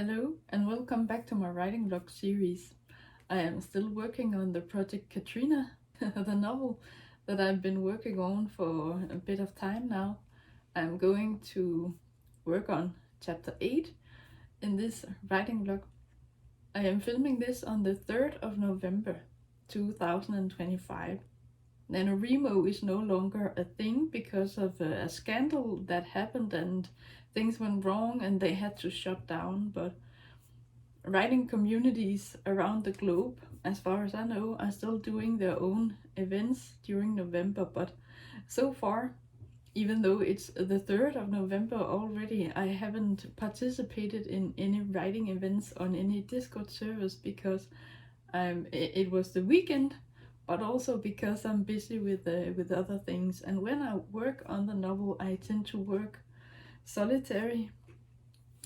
Hello and welcome back to my writing vlog series. I am still working on the Project Katrina, the novel that I've been working on for a bit of time now. I'm going to work on chapter 8 in this writing vlog. I am filming this on the 3rd of November 2025. NaNoWriMo is no longer a thing because of a scandal that happened and things went wrong and they had to shut down, but writing communities around the globe, as far as I know, are still doing their own events during November. But so far, even though it's the 3rd of November already, I haven't participated in any writing events on any Discord servers because it was the weekend, but also because I'm busy with other things. And when I work on the novel, I tend to work solitary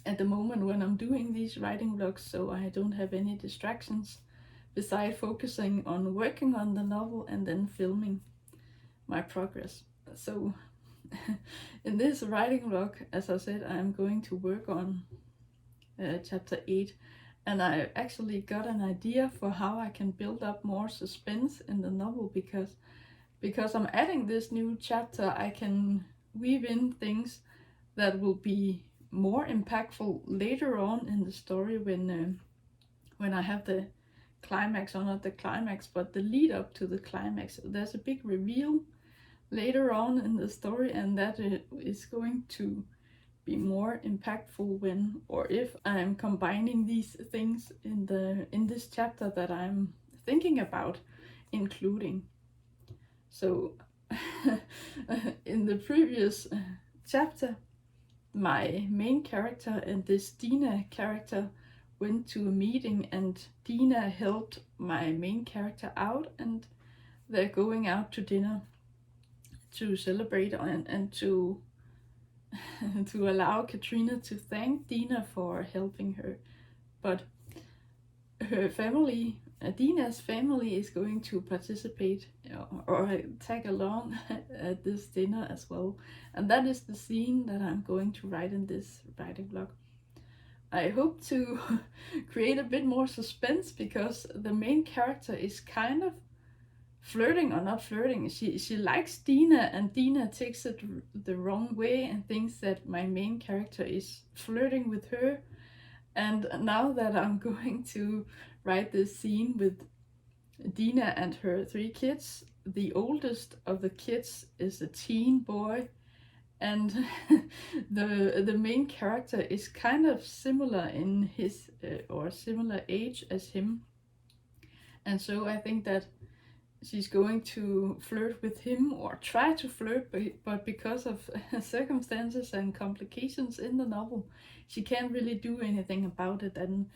at the moment when I'm doing these writing vlogs, so I don't have any distractions besides focusing on working on the novel and then filming my progress. So in this writing vlog, as I said, I'm going to work on chapter 8, and I actually got an idea for how I can build up more suspense in the novel because I'm adding this new chapter. I can weave in things that will be more impactful later on in the story when I have the climax, or not the climax, but the lead up to the climax. There's a big reveal later on in the story, and that is going to be more impactful when or if I'm combining these things in this chapter that I'm thinking about including. So in the previous chapter, my main character and this Dina character went to a meeting, and Dina helped my main character out, and they're going out to dinner to celebrate and to to allow Katrina to thank Dina for helping her. But her family, Dina's family, is going to participate or tag along at this dinner as well. And that is the scene that I'm going to write in this writing vlog. I hope to create a bit more suspense because the main character is kind of flirting, or not flirting. She likes Dina, and Dina takes it the wrong way and thinks that my main character is flirting with her. And now that I'm going to write this scene with Dina and her 3 kids, the oldest of the kids is a teen boy, and the main character is kind of similar in his or similar age as him. And so I think that she's going to flirt with him, or try to flirt, but because of circumstances and complications in the novel, she can't really do anything about it. And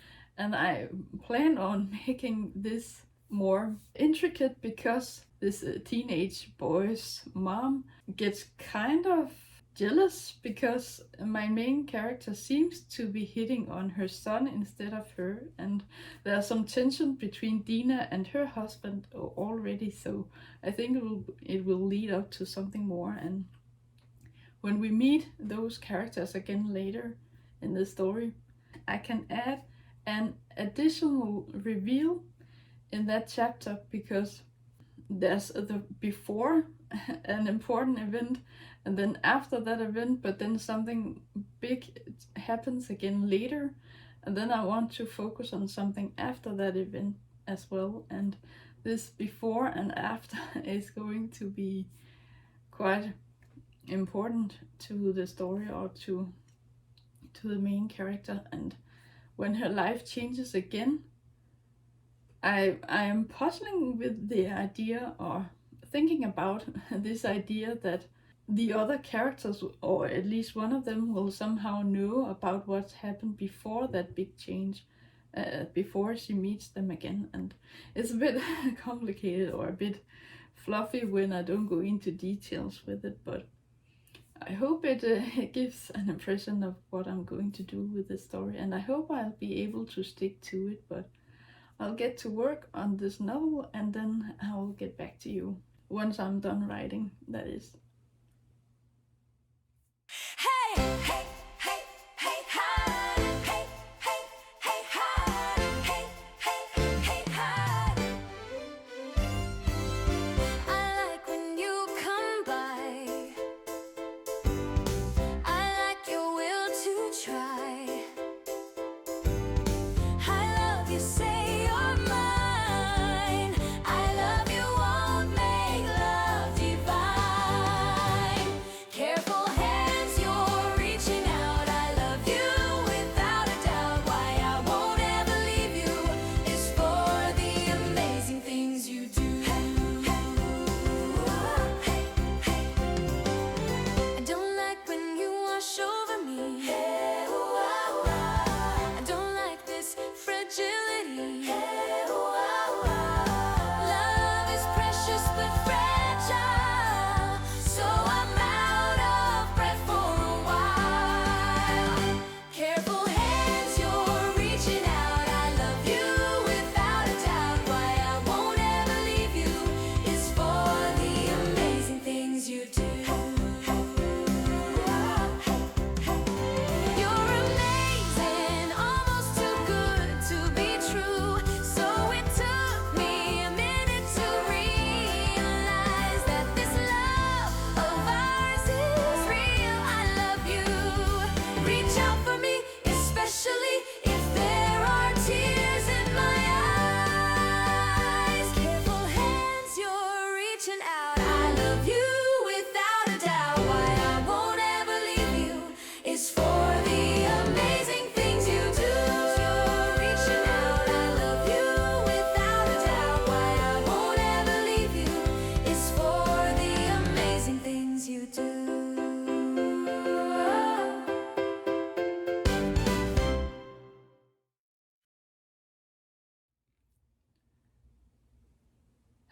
I plan on making this more intricate because this teenage boy's mom gets kind of jealous because my main character seems to be hitting on her son instead of her, and there's some tension between Dina and her husband already, so I think it will lead up to something more. And when we meet those characters again later in the story, I can add an additional reveal in that chapter, because there's the before an important event, and then after that event, but then something big happens again later, and then I want to focus on something after that event as well. And this before and after is going to be quite important to the story, or to the main character. And when her life changes again, I am puzzling with the idea, or thinking about this idea, that the other characters, or at least one of them, will somehow know about what's happened before that big change, before she meets them again. And it's a bit complicated, or a bit fluffy when I don't go into details with it, but I hope it gives an impression of what I'm going to do with the story, and I hope I'll be able to stick to it. But I'll get to work on this novel, and then I'll get back to you once I'm done writing, that is. Hey, hey, hey, hey, hi. Hey, hey,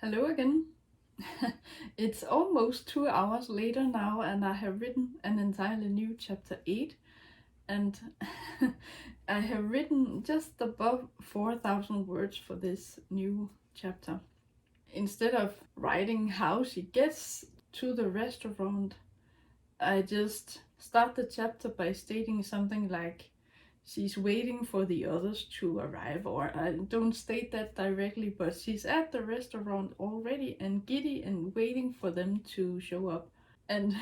Hello again. It's almost 2 hours later now, and I have written an entirely new chapter 8, and I have written just above 4,000 words for this new chapter. Instead of writing how she gets to the restaurant, I just start the chapter by stating something like she's waiting for the others to arrive, or I don't state that directly, but she's at the restaurant already and giddy and waiting for them to show up. And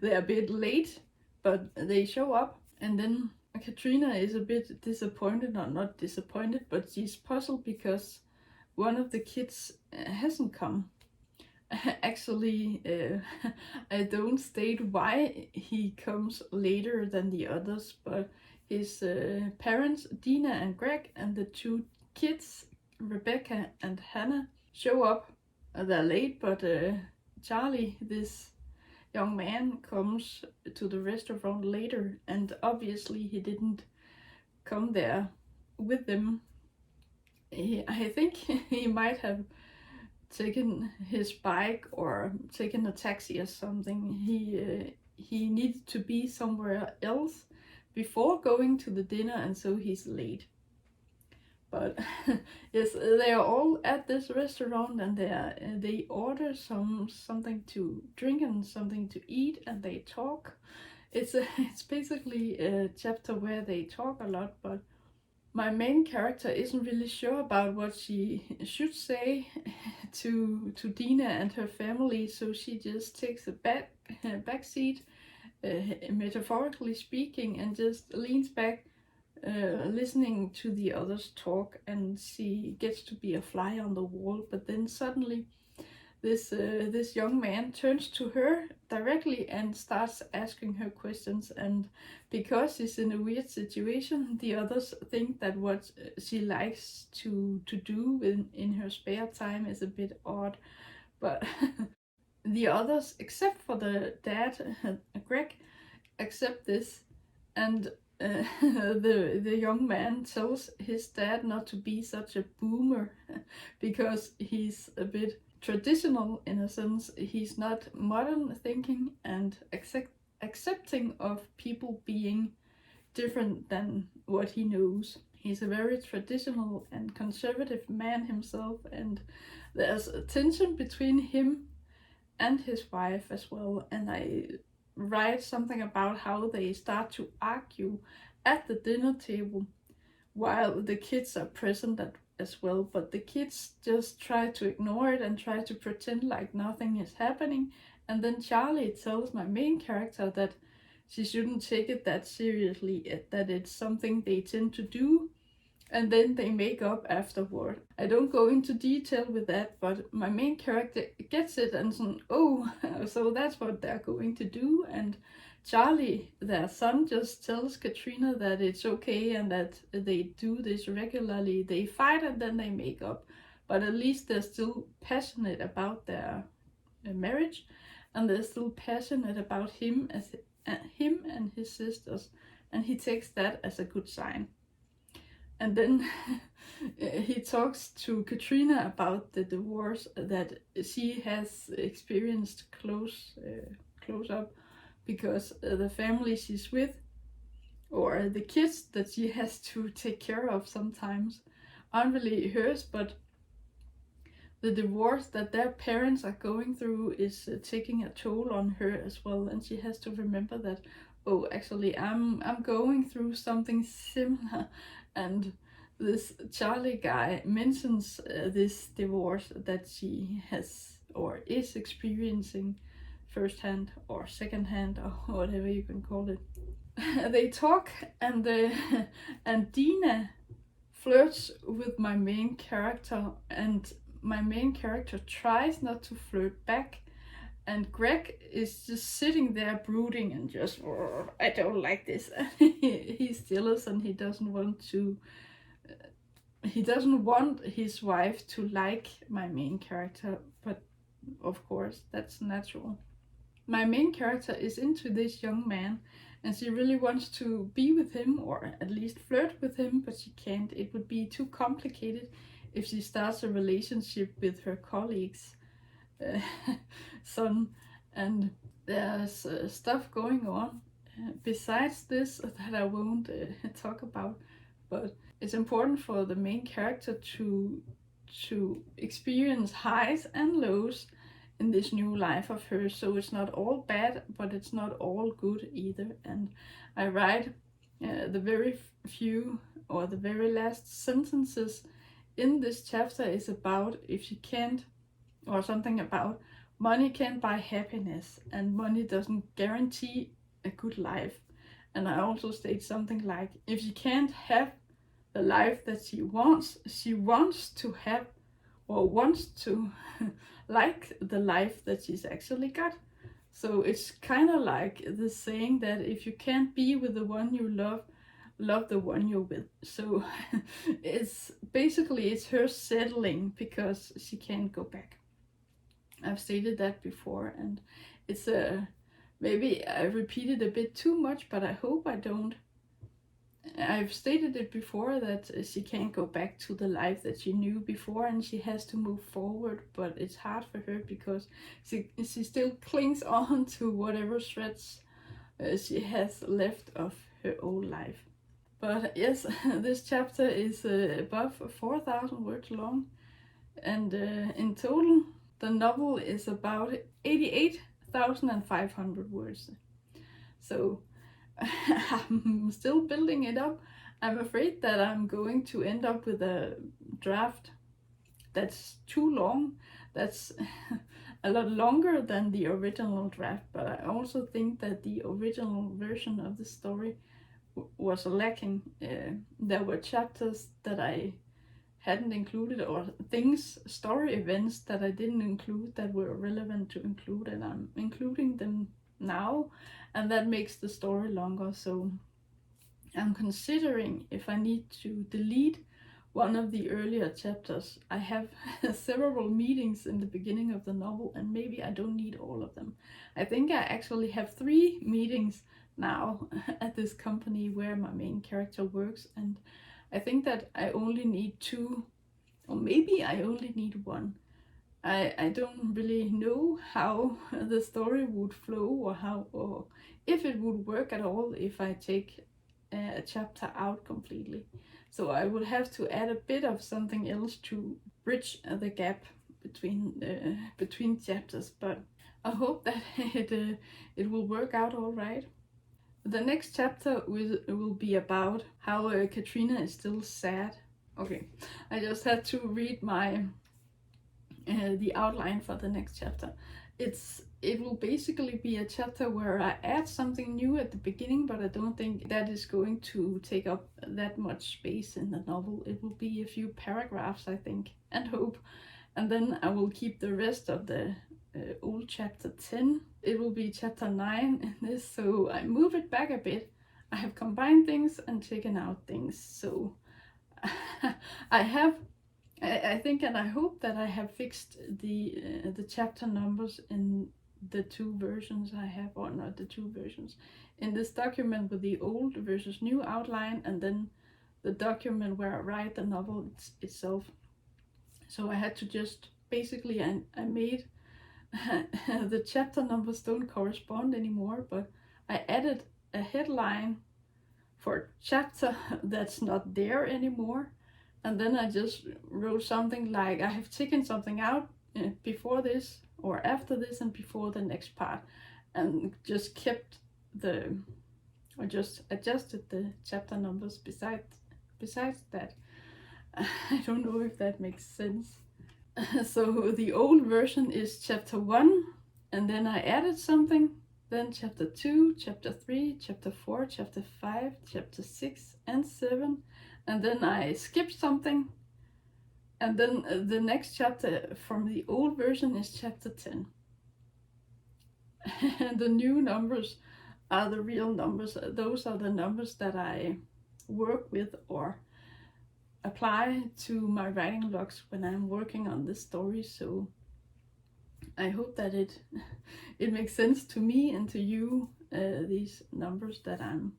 they're a bit late, but they show up, and then Katrina is a bit disappointed, or not disappointed, but she's puzzled because one of the kids hasn't come. Actually, I don't state why he comes later than the others, but his parents, Dina and Greg, and the two kids, Rebecca and Hannah, show up. They're late, but Charlie, this young man, comes to the restaurant later, and obviously he didn't come there with them. I think he might have taken his bike or taken a taxi or something. He needed to be somewhere else before going to the dinner, and so he's late. But yes, they are all at this restaurant, and they order something to drink and something to eat, and they talk. It's basically a chapter where they talk a lot, but my main character isn't really sure about what she should say to Dina and her family, so she just takes a back seat, metaphorically speaking, and just leans back, listening to the others talk, and she gets to be a fly on the wall. But then suddenly this young man turns to her directly and starts asking her questions, and because she's in a weird situation, the others think that what she likes to do in her spare time is a bit odd. But the others, except for the dad, Greg, accept this, and the young man tells his dad not to be such a boomer because he's a bit traditional in a sense. He's not modern thinking and accepting of people being different than what he knows. He's a very traditional and conservative man himself, and there's a tension between him and his wife as well. And I write something about how they start to argue at the dinner table while the kids are present as well, but the kids just try to ignore it and try to pretend like nothing is happening. And then Charlie tells my main character that she shouldn't take it that seriously, that it's something they tend to do, and then they make up afterward. I don't go into detail with that, but my main character gets it and says, oh, so that's what they're going to do. And Charlie, their son, just tells Katrina that it's okay and that they do this regularly. They fight and then they make up, but at least they're still passionate about their marriage, and they're still passionate about him and his sisters, and he takes that as a good sign. And then he talks to Katrina about the divorce that she has experienced close up, because the family she's with, or the kids that she has to take care of sometimes, aren't really hers, but the divorce that their parents are going through is taking a toll on her as well, and she has to remember that, oh, actually I'm going through something similar. And this Charlie guy mentions this divorce that she has or is experiencing firsthand or secondhand, or whatever you can call it. They talk, and Dina flirts with my main character, and my main character tries not to flirt back, and Greg is just sitting there brooding and just, I don't like this. He's jealous, and he doesn't want his wife to like my main character, but of course that's natural. My main character is into this young man, and she really wants to be with him, or at least flirt with him, but she can't. It would be too complicated if she starts a relationship with her colleague's uh, son, and there's stuff going on besides this that I won't talk about, but it's important for the main character to experience highs and lows in this new life of hers. So it's not all bad, but it's not all good either. And I write the very few or the very last sentences in this chapter is about if she can't, or something about money can't buy happiness and money doesn't guarantee a good life. And I also state something like, if she can't have the life that she wants to have, or wants to like the life that she's actually got. So it's kind of like the saying that if you can't be with the one you love the one you're with. So it's basically it's her settling because she can't go back. I've stated that before, and it's maybe I repeated a bit too much, but I hope I don't. I've stated it before that she can't go back to the life that she knew before, and she has to move forward, but it's hard for her because she still clings on to whatever shreds she has left of her old life. But yes, this chapter is above 4,000 words long, and in total the novel is about 88,500 words. So I'm still building it up. I'm afraid that I'm going to end up with a draft that's too long. That's a lot longer than the original draft, but I also think that the original version of the story was lacking. There were chapters that I hadn't included, or things, story events that I didn't include that were relevant to include, and I'm including them now, and that makes the story longer. So I'm considering if I need to delete one of the earlier chapters. I have several meetings in the beginning of the novel, and maybe I don't need all of them. I think I actually have 3 meetings now at this company where my main character works, and I think that I only need 2, or maybe I only need 1. I don't really know how the story would flow, or if it would work at all if I take a chapter out completely. So I will have to add a bit of something else to bridge the gap between chapters. But I hope that it will work out all right. The next chapter will be about how Katrina is still sad. Okay, I just had to read the outline for the next chapter. It will basically be a chapter where I add something new at the beginning, but I don't think that is going to take up that much space in the novel. It will be a few paragraphs, I think, and hope, and then I will keep the rest of the old chapter 10. It will be chapter 9 in this, so I move it back a bit. I have combined things and taken out things, so I think and I hope that I have fixed the chapter numbers in the 2 versions I have, or not the 2 versions, in this document with the old versus new outline, and then the document where I write the novel itself. So I had to just basically, I made the chapter numbers don't correspond anymore, but I added a headline for chapter that's not there anymore. And then I just wrote something like, I have taken something out before this, or after this, and before the next part, and just kept or just adjusted the chapter numbers besides that. I don't know if that makes sense. So the old version is chapter 1, and then I added something, then chapter 2, chapter 3, chapter 4, chapter 5, chapter 6 and 7, and then I skipped something, and then the next chapter from the old version is chapter 10. And the new numbers are the real numbers. Those are the numbers that I work with or apply to my writing logs when I'm working on this story. So I hope that it makes sense to me and to you, these numbers that I'm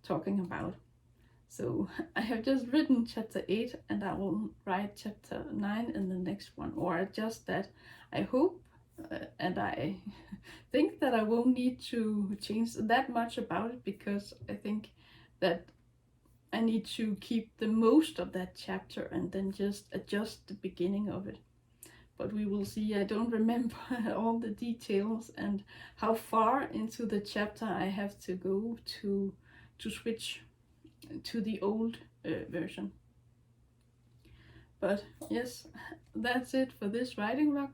talking about. So I have just written chapter 8 and I will write chapter 9 in the next one, or adjust that. I hope and I think that I won't need to change that much about it, because I think that I need to keep the most of that chapter and then just adjust the beginning of it. But we will see. I don't remember all the details and how far into the chapter I have to go to switch to the old version. But yes, that's it for this writing vlog.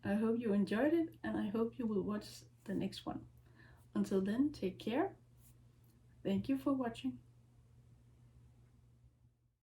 I hope you enjoyed it, and I hope you will watch the next one. Until then, take care. Thank you for watching.